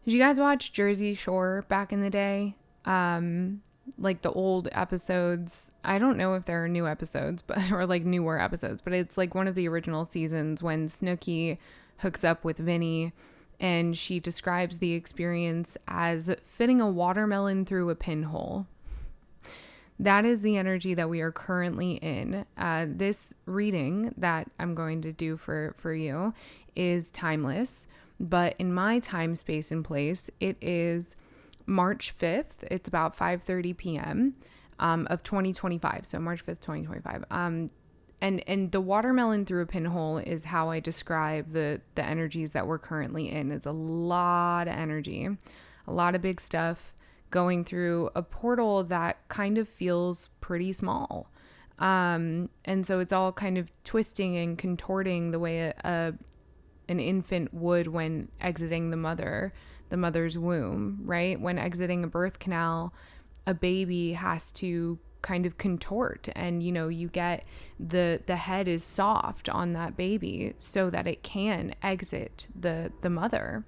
Did you guys watch Jersey Shore back in the day? Like the old episodes. I don't know if there are new episodes, but or like newer episodes, but it's like one of the original seasons when Snooki hooks up with Vinny, and she describes the experience as fitting a watermelon through a pinhole. That is the energy that we are currently in. This reading that I'm going to do for you is timeless, but in my time, space, and place, it is March 5th. It's about 5:30 p.m. Of 2025. So March 5th, 2025. And the watermelon through a pinhole is how I describe the energies that we're currently in. It's a lot of energy, a lot of big stuff going through a portal that kind of feels pretty small. And so it's all kind of twisting and contorting the way an infant would when exiting the mother's womb, right? When exiting a birth canal, a baby has to kind of contort, and you get the head is soft on that baby so that it can exit the mother.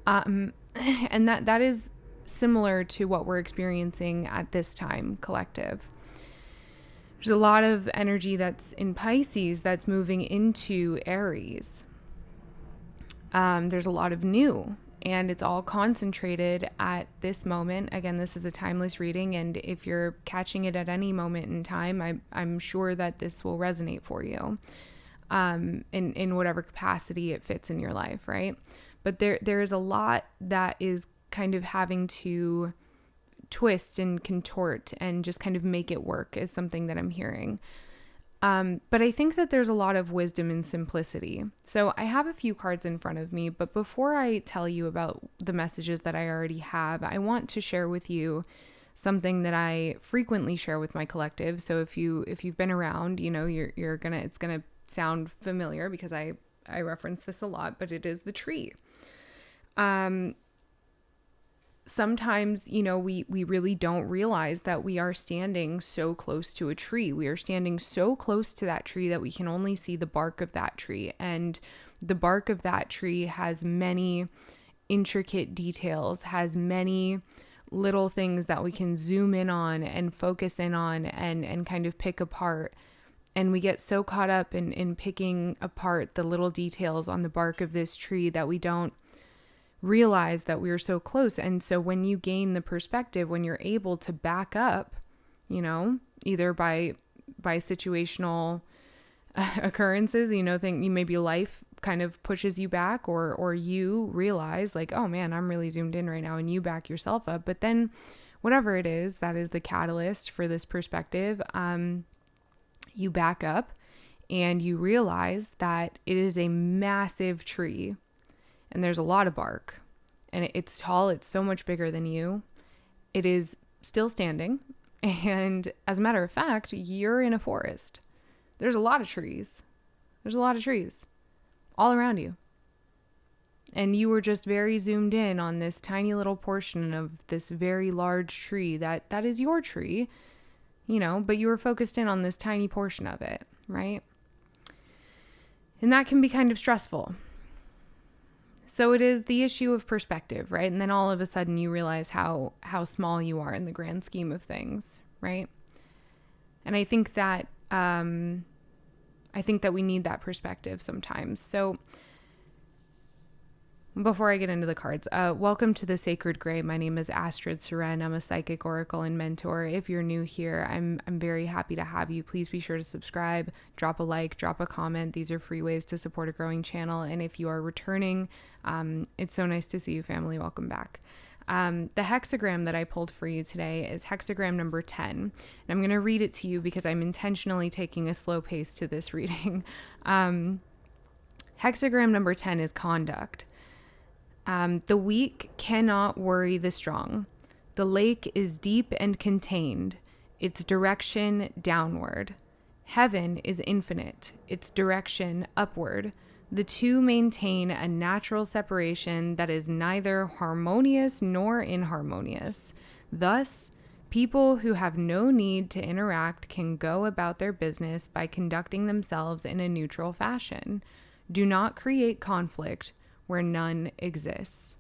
And that is similar to what we're experiencing at this time, collective. There's a lot of energy that's in Pisces that's moving into Aries. There's a lot of new, and it's all concentrated at this moment. Again, this is a timeless reading, and if you're catching it at any moment in time, I'm sure that this will resonate for you in whatever capacity it fits in your life, right? But there is a lot that is kind of having to twist and contort and just kind of make it work is something that I'm hearing. But I think that there's a lot of wisdom and simplicity. So I have a few cards in front of me, but before I tell you about the messages that I already have, I want to share with you something that I frequently share with my collective. So if you've been around, it's gonna sound familiar because I reference this a lot, but it is the tree. Sometimes, we really don't realize that we are standing so close to a tree. We are standing so close to that tree that we can only see the bark of that tree. And the bark of that tree has many intricate details, has many little things that we can zoom in on and focus in on and kind of pick apart. And we get so caught up in picking apart the little details on the bark of this tree that we don't realize that we are so close. And so when you gain the perspective, when you're able to back up, either by situational occurrences, think maybe life kind of pushes you back, or you realize like, oh man, I'm really zoomed in right now, and you back yourself up. But then whatever it is that is the catalyst for this perspective, you back up and you realize that it is a massive tree. And there's a lot of bark, and it's tall. It's so much bigger than you. It is still standing. And as a matter of fact, you're in a forest. There's a lot of trees. There's a lot of trees all around you. And you were just very zoomed in on this tiny little portion of this very large tree that is your tree, but you were focused in on this tiny portion of it, right? And that can be kind of stressful. So it is the issue of perspective, right? And then all of a sudden you realize how small you are in the grand scheme of things, right? And I think that we need that perspective sometimes. So before I get into the cards, welcome to the Sacred Gray. My name is Astrid. I'm a psychic oracle and mentor. If you're new here, I'm very happy to have you. Please be sure to subscribe, drop a like, drop a comment. These are free ways to support a growing channel. And if you are returning, it's so nice to see you, family. Welcome back. The hexagram that I pulled for you today is hexagram number 10. And I'm going to read it to you because I'm intentionally taking a slow pace to this reading. Hexagram number 10 is conduct. The weak cannot worry the strong. The lake is deep and contained, its direction downward. Heaven is infinite, its direction upward. The two maintain a natural separation that is neither harmonious nor inharmonious. Thus, people who have no need to interact can go about their business by conducting themselves in a neutral fashion. Do not create conflict where none exists.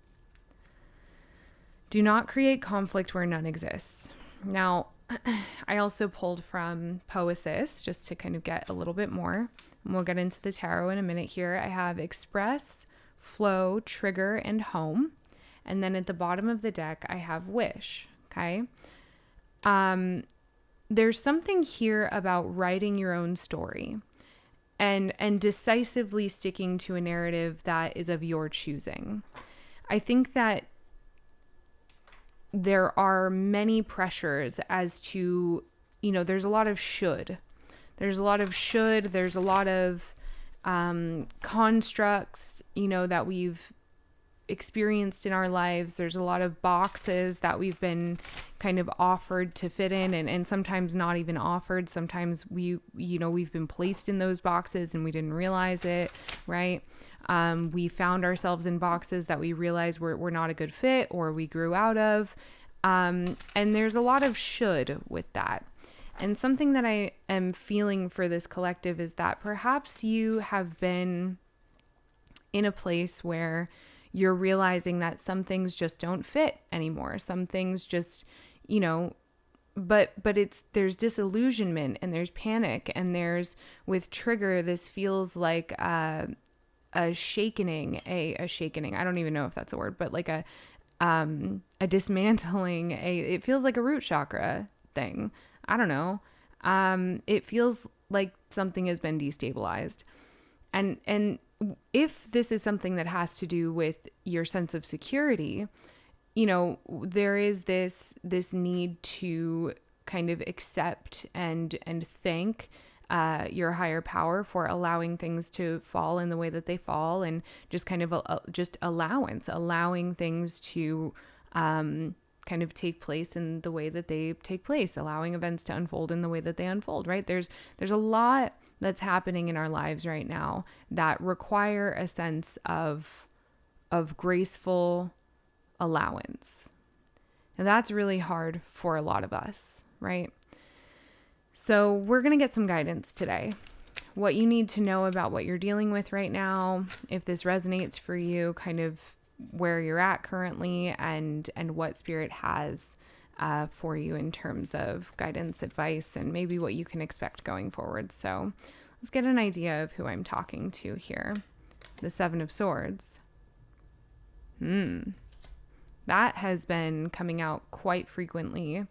Do not create conflict where none exists. Now, I also pulled from Poesis just to kind of get a little bit more. And we'll get into the tarot in a minute here. I have express, flow, trigger, and home. And then at the bottom of the deck, I have wish. Okay. There's something here about writing your own story and decisively sticking to a narrative that is of your choosing. I think that there are many pressures as to, there's a lot of should. There's a lot of should. There's a lot of constructs, that we've experienced in our lives. There's a lot of boxes that we've been kind of offered to fit in, and sometimes not even offered. Sometimes we've been placed in those boxes and we didn't realize it, right? We found ourselves in boxes that we realized were not a good fit, or we grew out of. And there's a lot of should with that. And something that I am feeling for this collective is that perhaps you have been in a place where you're realizing that some things just don't fit anymore. Some things just, but there's disillusionment and there's panic, and there's, with trigger, this feels like a shakening. I don't even know if that's a word, but like a dismantling. It feels like a root chakra thing. I don't know. It feels like something has been destabilized, and if this is something that has to do with your sense of security, there is this need to kind of accept and thank your higher power for allowing things to fall in the way that they fall, and just kind of just allowing things to kind of take place in the way that they take place, allowing events to unfold in the way that they unfold, right? There's a lot that's happening in our lives right now that require a sense of graceful allowance. And that's really hard for a lot of us, right? So we're going to get some guidance today. What you need to know about what you're dealing with right now, if this resonates for you, kind of where you're at currently, and what Spirit has for you in terms of guidance, advice, and maybe what you can expect going forward. So let's get an idea of who I'm talking to here. The Seven of Swords. That has been coming out quite frequently.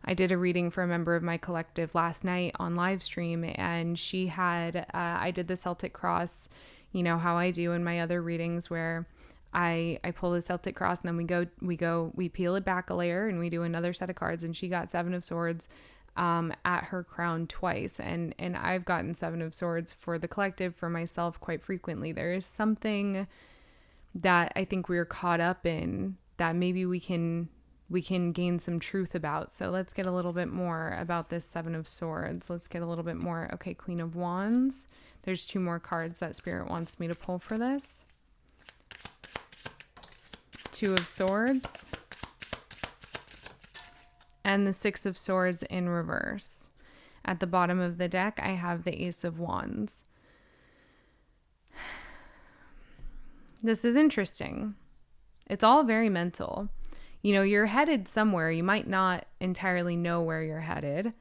I did a reading for a member of my collective last night on live stream, and she had, I did the Celtic cross, how I do in my other readings, where I pull the Celtic cross, and then we peel it back a layer and we do another set of cards, and she got Seven of Swords at her crown twice. And I've gotten Seven of Swords for the collective, for myself, quite frequently. There is something that I think we're caught up in that maybe we can gain some truth about. So let's get a little bit more about this Seven of Swords. Let's get a little bit more. Okay, Queen of Wands. There's 2 more cards that Spirit wants me to pull for this. 2 of Swords. And the 6 of Swords in reverse. At the bottom of the deck, I have the Ace of Wands. This is interesting. It's all very mental. You're headed somewhere. You might not entirely know where you're headed,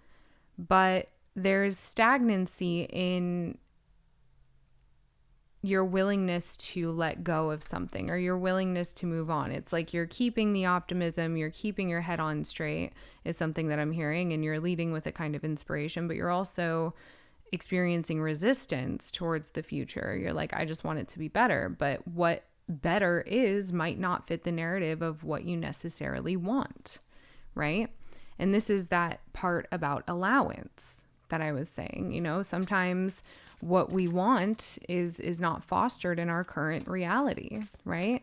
but there's stagnancy in your willingness to let go of something, or your willingness to move on. It's like you're keeping the optimism, you're keeping your head on straight, is something that I'm hearing, and you're leading with a kind of inspiration, but you're also experiencing resistance towards the future. You're like, I just want it to be better, but what better is might not fit the narrative of what you necessarily want, right? And this is that part about allowance that I was saying. Sometimes what we want is not fostered in our current reality, right?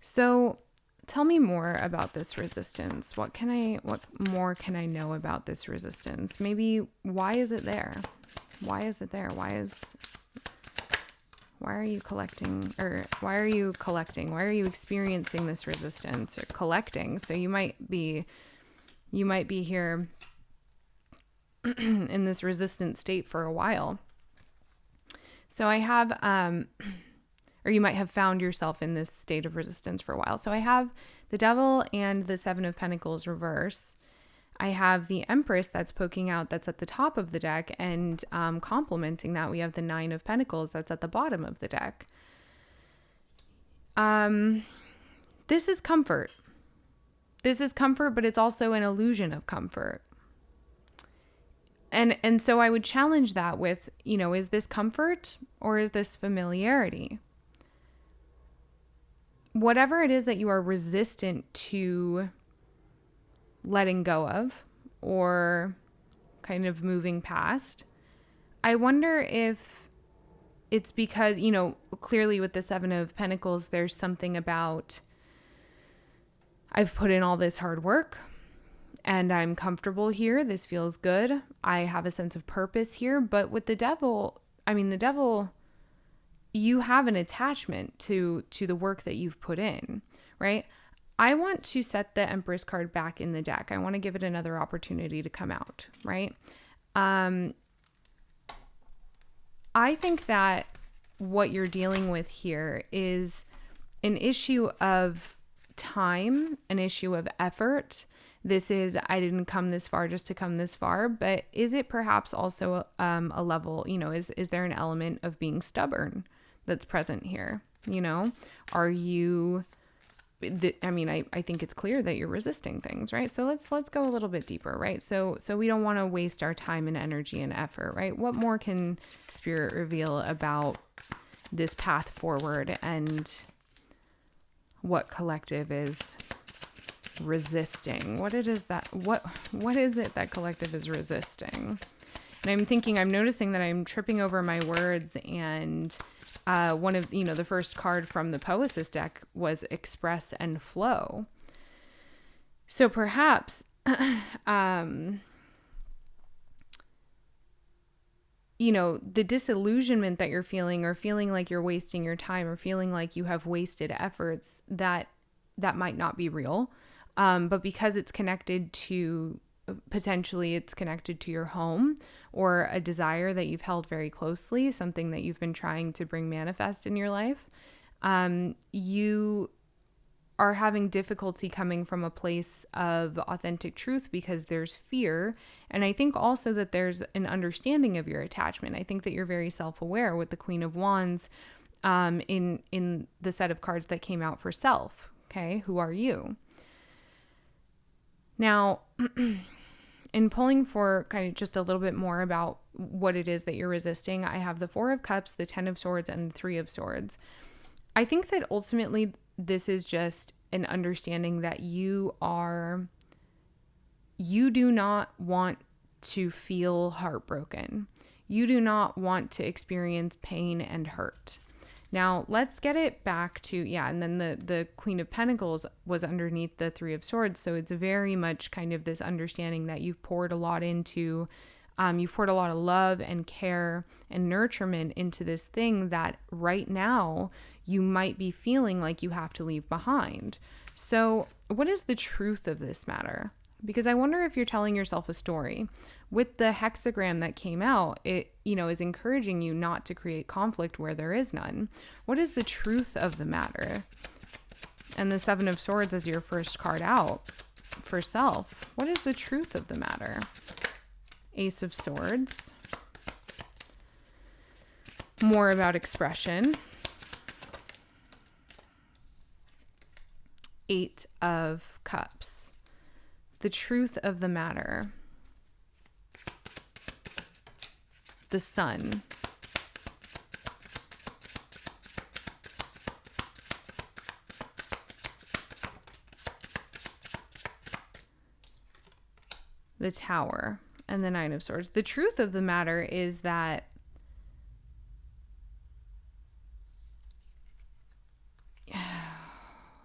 So tell me more about this resistance. What more can I know about this resistance? Maybe why is it there? Why is it there? Why are you collecting? Why are you experiencing this resistance or collecting? So you might be here in this resistant state for a while. So I have or you might have found yourself in this state of resistance for a while. So I have the Devil and the Seven of Pentacles reverse. I have the Empress that's poking out, that's at the top of the deck, and complementing that, we have the Nine of Pentacles that's at the bottom of the deck. This is comfort. This is comfort, but it's also an illusion of comfort. And so I would challenge that with, is this comfort or is this familiarity? Whatever it is that you are resistant to letting go of or kind of moving past, I wonder if it's because, clearly with the Seven of Pentacles, there's something about, I've put in all this hard work and I'm comfortable here. This feels good. I have a sense of purpose here. But with the Devil, you have an attachment to the work that you've put in, right? I want to set the Empress card back in the deck. I want to give it another opportunity to come out, right? I think that what you're dealing with here is an issue of time, an issue of effort. This is, I didn't come this far just to come this far, but is it perhaps also a level, is there an element of being stubborn that's present here? Are you, I think it's clear that you're resisting things, right? So let's go a little bit deeper, right? So we don't want to waste our time and energy and effort, right? What more can Spirit reveal about this path forward and what collective is resisting? What is it that collective is resisting? And I'm noticing that I'm tripping over my words, and one of, the first card from the Poesis deck was express and flow. So perhaps, the disillusionment that you're feeling, or feeling like you're wasting your time, or feeling like you have wasted efforts, that might not be real. But because it's connected to, potentially it's connected to your home or a desire that you've held very closely, something that you've been trying to bring manifest in your life, you are having difficulty coming from a place of authentic truth because there's fear. And I think also that there's an understanding of your attachment. I think that you're very self-aware with the Queen of Wands in the set of cards that came out for self. Okay, who are you? Now, in pulling for kind of just a little bit more about what it is that you're resisting, I have the Four of Cups, the Ten of Swords, and the Three of Swords. I think that ultimately this is just an understanding that you do not want to feel heartbroken. You do not want to experience pain and hurt. Now, let's get it back to, and then the Queen of Pentacles was underneath the Three of Swords. So it's very much kind of this understanding that you've poured a lot into, you've poured a lot of love and care and nurturement into this thing that right now you might be feeling like you have to leave behind. So what is the truth of this matter? Because I wonder if you're telling yourself a story. With the hexagram that came out, it, is encouraging you not to create conflict where there is none. What is the truth of the matter? And the Seven of Swords as your first card out for self. What is the truth of the matter? Ace of Swords. More about expression. Eight of Cups. The truth of the matter. The Sun. The Tower. And the Nine of Swords. The truth of the matter is that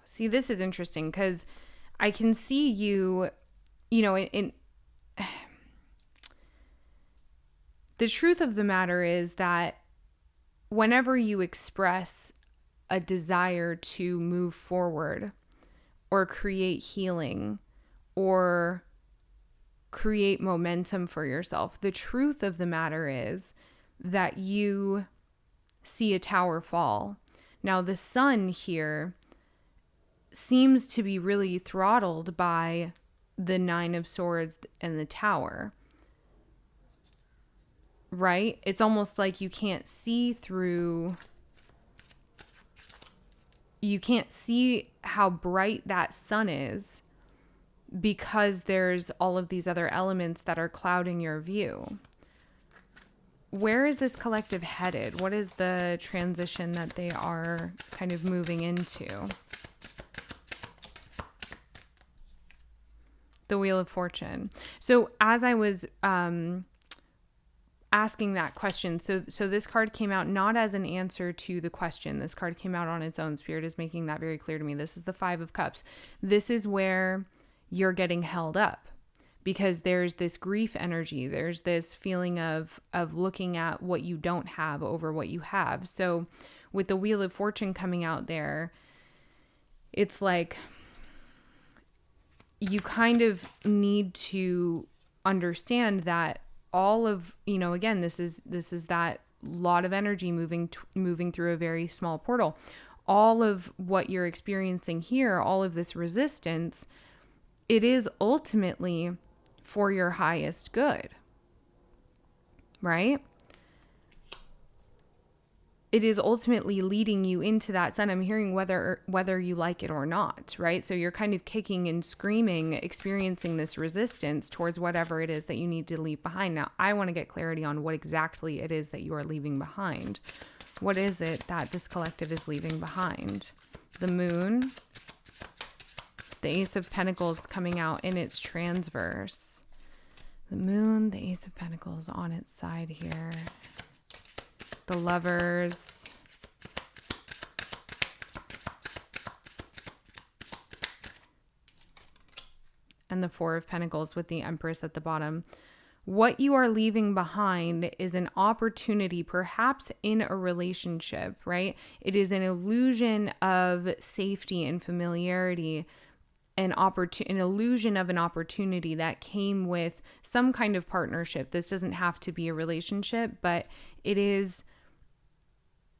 see, this is interesting because I can see you, in the truth of the matter is that whenever you express a desire to move forward or create healing or create momentum for yourself, the truth of the matter is that you see a tower fall. Now, the sun here seems to be really throttled by the Nine of Swords and the Tower, right? It's almost like you can't see how bright that sun is because there's all of these other elements that are clouding your view. Where is this collective headed? What is the transition that they are kind of moving into? The Wheel of Fortune. So as I was asking that question, so this card came out not as an answer to the question. This card came out on its own. Spirit is making that very clear to me. This is the Five of Cups. This is where you're getting held up because there's this grief energy. There's this feeling of looking at what you don't have over what you have. So with the Wheel of Fortune coming out there, it's like you kind of need to understand that all of, again, this is that lot of energy moving through a very small portal. All of what you're experiencing here, all of this resistance, it is ultimately for your highest good, right? It is ultimately leading you into that sun. I'm hearing whether you like it or not, right? So you're kind of kicking and screaming, experiencing this resistance towards whatever it is that you need to leave behind. Now, I want to get clarity on what exactly it is that you are leaving behind. What is it that this collective is leaving behind? The Moon, the Ace of Pentacles coming out in its transverse. The Moon, the Ace of Pentacles on its side here. The Lovers. And the Four of Pentacles with the Empress at the bottom. What you are leaving behind is an opportunity, perhaps in a relationship, right? It is an illusion of safety and familiarity, an illusion of an opportunity that came with some kind of partnership. This doesn't have to be a relationship, but it is.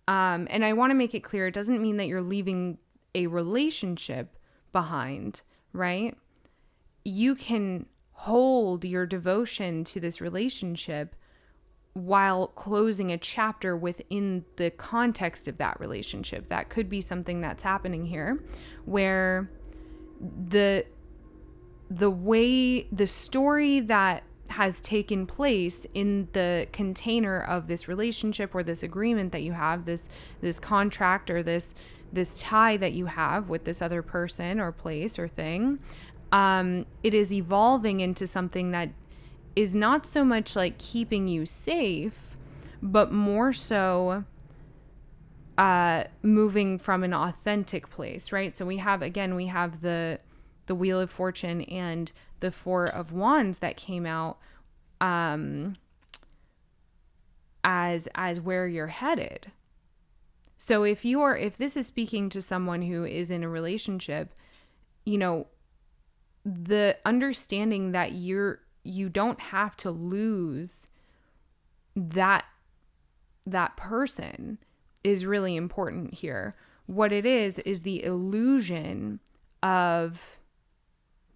And I want to make it clear, it doesn't mean that you're leaving a relationship behind, right? You can hold your devotion to this relationship while closing a chapter within the context of that relationship. That could be something that's happening here, where the story that has taken place in the container of this relationship or this agreement that you have, this contract or this tie that you have with this other person or place or thing, it is evolving into something that is not so much like keeping you safe, but more so moving from an authentic place, right? So we have the Wheel of Fortune and the Four of Wands that came out as where you're headed. So if this is speaking to someone who is in a relationship, the understanding that you don't have to lose that person is really important here. What it is the illusion of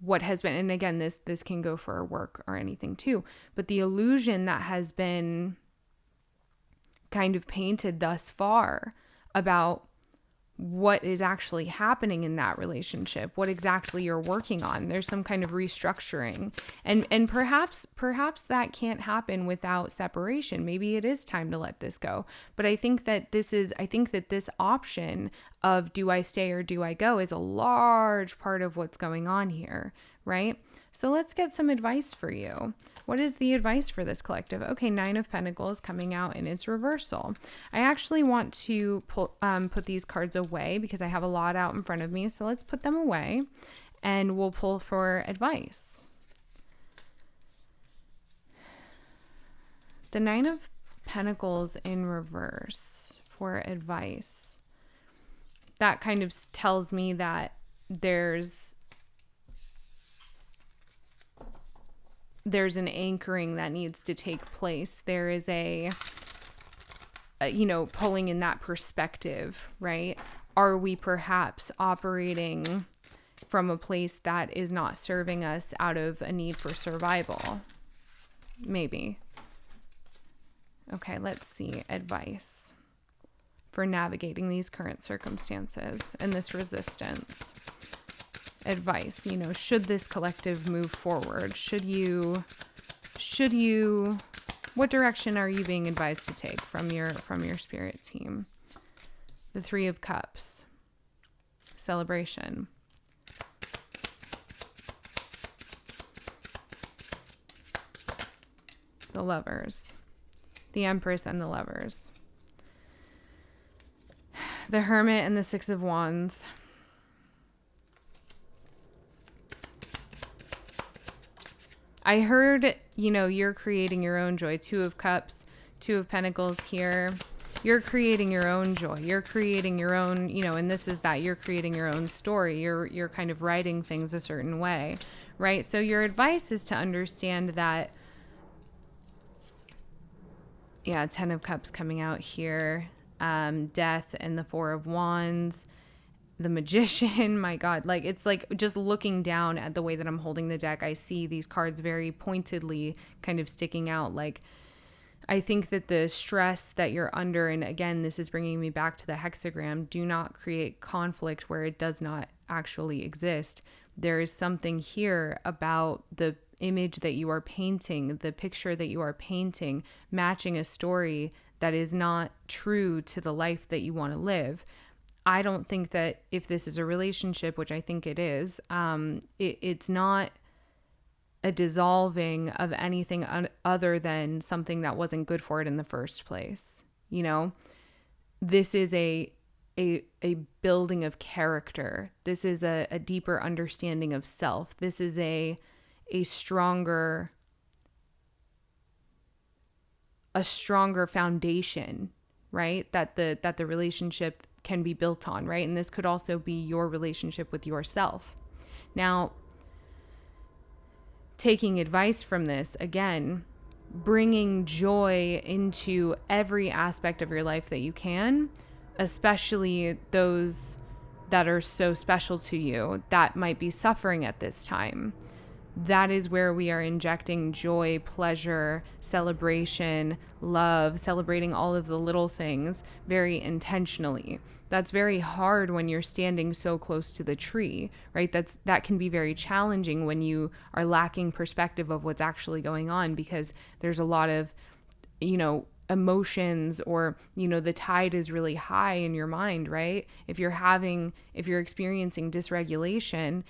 what has been, and again, this can go for work or anything too, but the illusion that has been kind of painted thus far about what is actually happening in that relationship, what exactly you're working on. There's some kind of restructuring, and perhaps that can't happen without separation. Maybe it is time to let this go. But I think that this option of do I stay or do I go is a large part of what's going on here, right? So let's get some advice for you. What is the advice for this collective? Okay, Nine of Pentacles coming out in its reversal. I actually want to put these cards away because I have a lot out in front of me. So let's put them away and we'll pull for advice. The Nine of Pentacles in reverse for advice. That kind of tells me that there's an anchoring that needs to take place. There is a pulling in that perspective, right? Are we perhaps operating from a place that is not serving us out of a need for survival? Maybe. Okay, let's see. Advice for navigating these current circumstances and this resistance. Advice, should this collective move forward? Should you, what direction are you being advised to take from your spirit team? The Three of Cups. Celebration. The Lovers. The Empress and the Lovers. The Hermit and the Six of Wands. I heard, you're creating your own joy. Two of Cups, Two of Pentacles here. You're creating your own joy. You're creating your own, and this is that you're creating your own story. You're kind of writing things a certain way, right? So your advice is to understand that, Ten of Cups coming out here. Death and the Four of Wands. The Magician, my God, it's like just looking down at the way that I'm holding the deck, I see these cards very pointedly kind of sticking out. I think that the stress that you're under, and again, this is bringing me back to the hexagram, do not create conflict where it does not actually exist. There is something here about the image that you are painting, the picture that you are painting, matching a story that is not true to the life that you want to live. I don't think that if this is a relationship, which I think it is, it's not a dissolving of anything other than something that wasn't good for it in the first place. This is a building of character. This is a deeper understanding of self. This is a stronger foundation, right? That the relationship can be built on, right? And this could also be your relationship with yourself. Now, taking advice from this, again, bringing joy into every aspect of your life that you can, especially those that are so special to you that might be suffering at this time. That is where we are injecting joy, pleasure, celebration, love, celebrating all of the little things very intentionally. That's very hard when you're standing so close to the tree, right? That can be very challenging when you are lacking perspective of what's actually going on, because there's a lot of, emotions, or, the tide is really high in your mind, right? If you're experiencing dysregulation,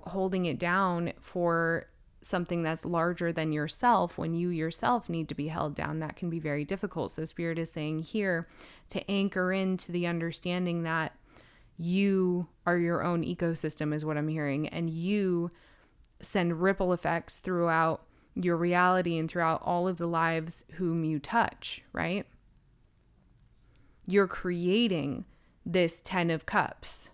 holding it down for something that's larger than yourself, when you yourself need to be held down, that can be very difficult. So Spirit is saying here to anchor into the understanding that you are your own ecosystem, is what I'm hearing, and you send ripple effects throughout your reality and throughout all of the lives whom you touch, right? You're creating this 10 of Cups.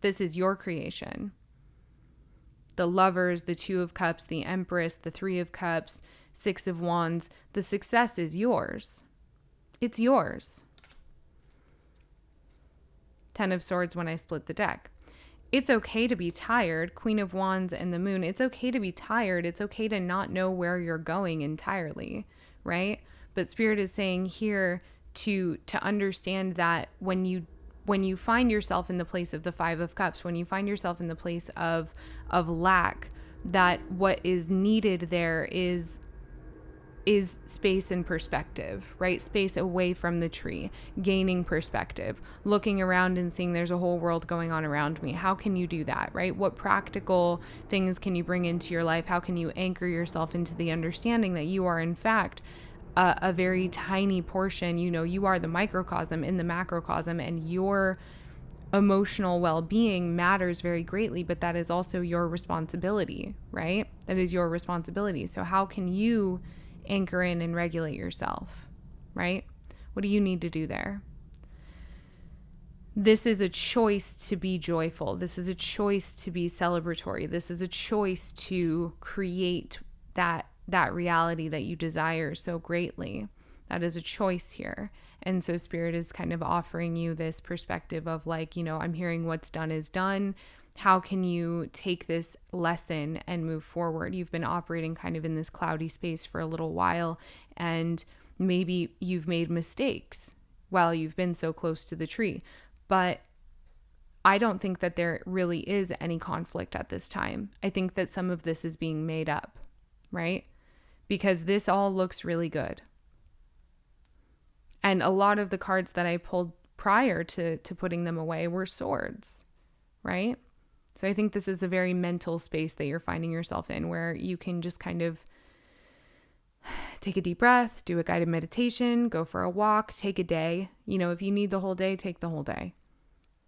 This is your creation. The Lovers, the Two of Cups, the Empress, the Three of Cups, Six of Wands. The success is yours. It's yours. 10 of Swords when I split the deck. It's okay to be tired. Queen of Wands and the Moon. It's okay to be tired. It's okay to not know where you're going entirely, right? But Spirit is saying here to understand that when you find yourself in the place of the Five of Cups, when you find yourself in the place of lack, that what is needed there is space and perspective, right? Space away from the tree, gaining perspective, looking around and seeing there's a whole world going on around me. How can you do that, right? What practical things can you bring into your life? How can you anchor yourself into the understanding that you are, in fact, a very tiny portion? You are the microcosm in the macrocosm, and your emotional well-being matters very greatly, but that is also your responsibility, right? That is your responsibility. So how can you anchor in and regulate yourself, right? What do you need to do there? This is a choice to be joyful. This is a choice to be celebratory. This is a choice to create that that reality that you desire so greatly. That is a choice here. And so Spirit is kind of offering you this perspective of like, you know, I'm hearing what's done is done. How can you take this lesson and move forward? You've been operating kind of in this cloudy space for a little while, and maybe you've made mistakes while you've been so close to the tree. But I don't think that there really is any conflict at this time. I think that some of this is being made up, right? Because this all looks really good. And a lot of the cards that I pulled prior to putting them away were swords, right? So I think this is a very mental space that you're finding yourself in, where you can just kind of take a deep breath, do a guided meditation, go for a walk, take a day. You know, if you need the whole day, take the whole day.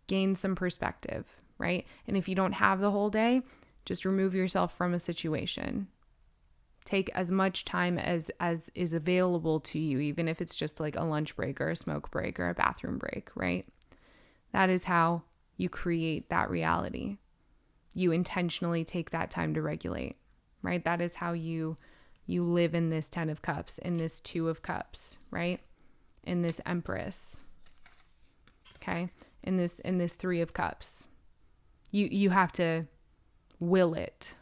Gain some perspective, right? And if you don't have the whole day, just remove yourself from a situation. Take as much time as is available to you, even if it's just like a lunch break or a smoke break or a bathroom break, right? That is how you create that reality. You intentionally take that time to regulate, right? That is how you live in this 10 of cups, in this 2 of cups, right? In this Empress, okay? In this 3 of cups. You have to will it.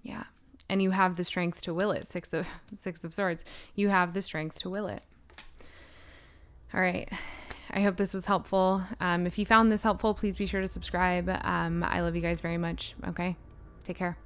Yeah. And you have the strength to will it. 6 of Swords. You have the strength to will it. All right. I hope this was helpful. If you found this helpful, please be sure to subscribe. I love you guys very much. Okay. Take care.